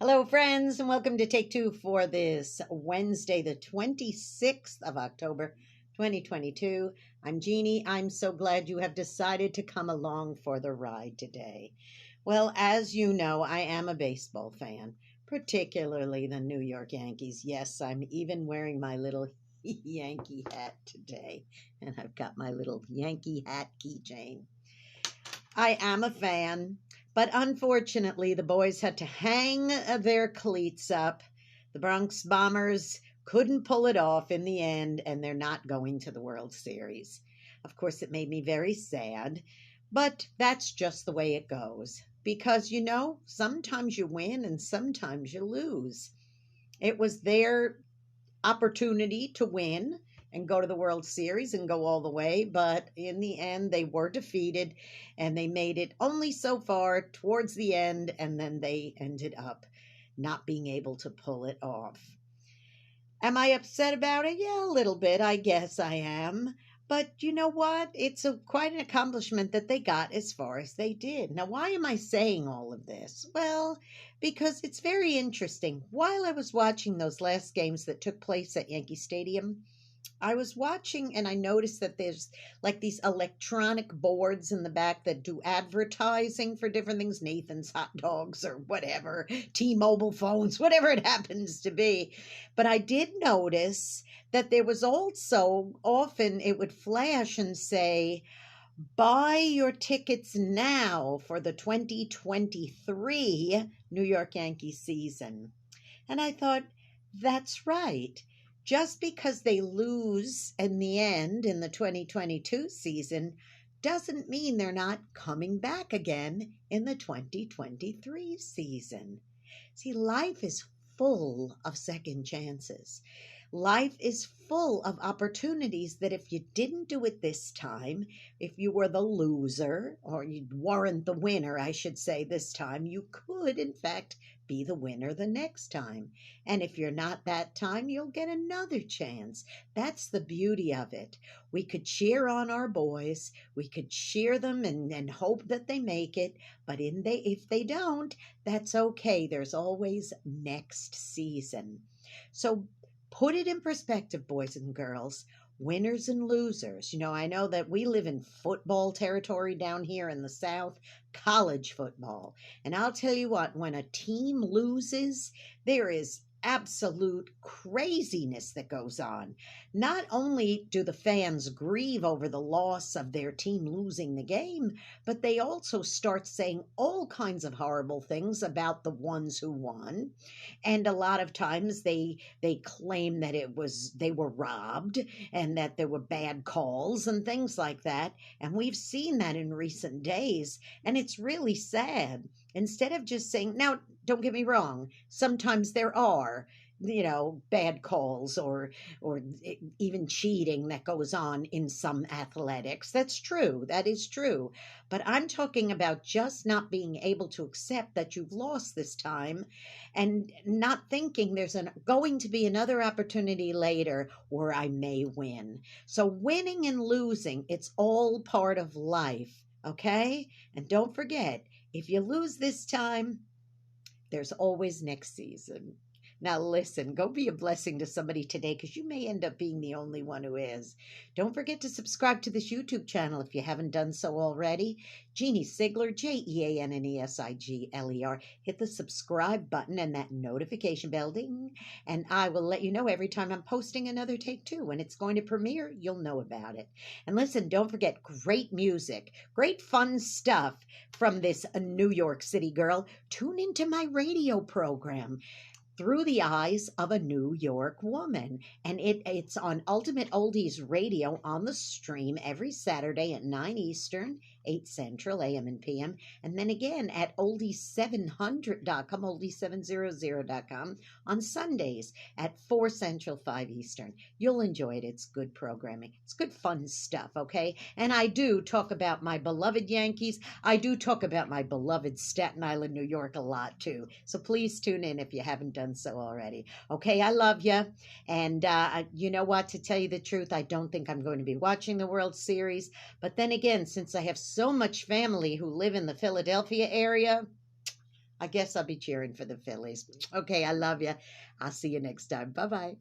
Hello, friends, and welcome to Take Two for this Wednesday, the 26th of October, 2022. I'm Jeannie. I'm so glad you have decided to come along for the ride today. Well, as you know, I am a baseball fan, particularly the New York Yankees. Yes, I'm even wearing my little Yankee hat today, and I've got my little Yankee hat keychain. I am a fan, but unfortunately, the boys had to hang their cleats up. The Bronx Bombers couldn't pull it off in the end, and they're not going to the World Series. Of course, it made me very sad, but that's just the way it goes. Because, sometimes you win and sometimes you lose. It was their opportunity to win and go to the World Series and go all the way, but in the end, they were defeated and they made it only so far towards the end, and then they ended up not being able to pull it off. Am I upset about it? Yeah, a little bit. I guess I am. But you know what? It's quite an accomplishment that they got as far as they did. Now, why am I saying all of this? Well, because it's very interesting. While I was watching those last games that took place at Yankee Stadium, I was watching and I noticed that there's like these electronic boards in the back that do advertising for different things, Nathan's hot dogs or whatever, T-Mobile phones, whatever it happens to be. But I did notice that there was also often it would flash and say, buy your tickets now for the 2023 New York Yankees season. And I thought, that's right. Just because they lose in the end in the 2022 season doesn't mean they're not coming back again in the 2023 season. See, life is full of second chances. Life is full of opportunities that if you didn't do it this time, if you were the loser, or you weren't the winner, I should say, this time, you could, in fact, be the winner the next time. And if you're not that time, you'll get another chance. That's the beauty of it. We could cheer on our boys. We could cheer them and hope that they make it. But if they don't, that's okay. There's always next season. So put it in perspective, boys and girls. Winners and losers. I know that we live in football territory down here in the South, college football. And I'll tell you what, when a team loses, there is absolute craziness that goes on. Not only do the fans grieve over the loss of their team losing the game, but they also start saying all kinds of horrible things about the ones who won. And a lot of times they claim that they were robbed and that there were bad calls and things like that. And we've seen that in recent days, and it's really sad. Instead of just saying, now, don't get me wrong, sometimes there are, bad calls or even cheating that goes on in some athletics. That's true. That is true. But I'm talking about just not being able to accept that you've lost this time and not thinking there's going to be another opportunity later where I may win. So winning and losing, it's all part of life. Okay? And don't forget, if you lose this time, there's always next season. Now, listen, go be a blessing to somebody today because you may end up being the only one who is. Don't forget to subscribe to this YouTube channel if you haven't done so already. Jeanne Sigler, JeanneSigler. Hit the subscribe button and that notification bell ding, and I will let you know every time I'm posting another Take Two. When it's going to premiere, you'll know about it. And listen, don't forget, great music, great fun stuff from this New York City girl. Tune into my radio program, Through the Eyes of a New York Woman. And it's on Ultimate Oldies Radio on the stream every Saturday at 9 Eastern, 8 Central, AM and PM. And then again at oldies700.com, oldies700.com on Sundays at 4 Central, 5 Eastern. You'll enjoy it. It's good programming. It's good fun stuff, okay? And I do talk about my beloved Yankees. I do talk about my beloved Staten Island, New York a lot too. So please tune in if you haven't done so already. Okay, I love you. And you know what? To tell you the truth, I don't think I'm going to be watching the World Series. But then again, since I have so much family who live in the Philadelphia area, I guess I'll be cheering for the Phillies. Okay, I love you. I'll see you next time. Bye bye.